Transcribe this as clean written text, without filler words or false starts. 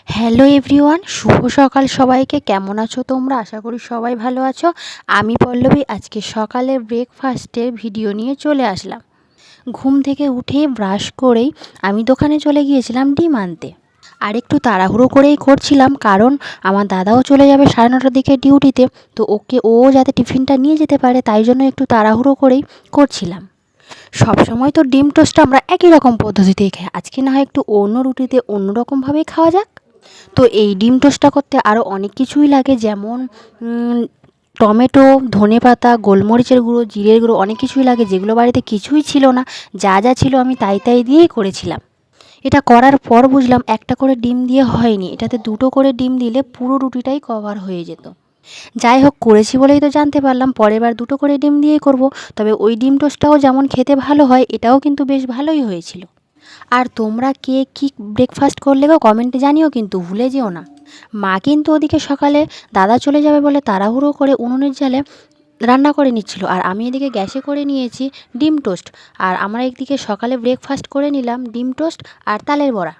Hello everyone, শুভ সকাল সবাইকে। কেমন আছো তোমরা? আশা করি সবাই ভালো আছো। আমি পল্লবী আজকে সকালের ব্রেকফাস্টের ভিডিও নিয়ে চলে আসলাম। ঘুম থেকে উঠে ব্রাশ করেই আমি দোকানে চলে গিয়েছিলাম ডিম আনতে। আর একটু তাড়াহুড়ো করেই করছিলাম, কারণ আমার দাদাও চলে যাবে 9:30টার দিকে ডিউটিতে। তো ও যাতে টিফিনটা নিয়ে যেতে পারে, তাই জন্য একটু তাড়াহুড়ো করেই করছিলাম। সবসময় তো ডিম টোস্টটা আমরা একই রকম পদ্ধতিতেই খাই, আজকে না হয় একটু অন্য রুটিতে অন্য রকমভাবেই খাওয়া যাক। তো এই ডিম টোস্টটা করতে আরও অনেক কিছুই লাগে, যেমন টমেটো, ধনেপাতা, গোলমরিচের গুঁড়ো, জিরের গুঁড়ো, অনেক কিছুই লাগে, যেগুলো বাড়িতে কিছুই ছিল না। যা যা ছিল আমি তাই দিয়েই করেছিলাম। এটা করার পর বুঝলাম একটা করে ডিম দিয়ে হয়নি, এটাতে দুটো করে ডিম দিলে পুরো রুটিটাই কভার হয়ে যেত। যাই হোক, করেছি বলেই তো জানতে পারলাম, পরের বার দুটো করে ডিম দিয়েই করব। তবে ওই ডিম টোস্টটাও যেমন খেতে ভালো হয়, এটাও কিন্তু বেশ ভালোই হয়েছিল। আর তোমরা কে কী ব্রেকফাস্ট করলে গো, কমেন্টে জানিও কিন্তু, ভুলে যেও না। মা কিন্তু ওদিকে সকালে দাদা চলে যাবে বলে তাড়াহুড়ো করে উনুনের জালে রান্না করে নিচ্ছিল, আর আমি এদিকে গ্যাসে করে নিয়েছি ডিম টোস্ট। আর আমরা একদিকে সকালে ব্রেকফাস্ট করে নিলাম ডিম টোস্ট আর তালের বড়া।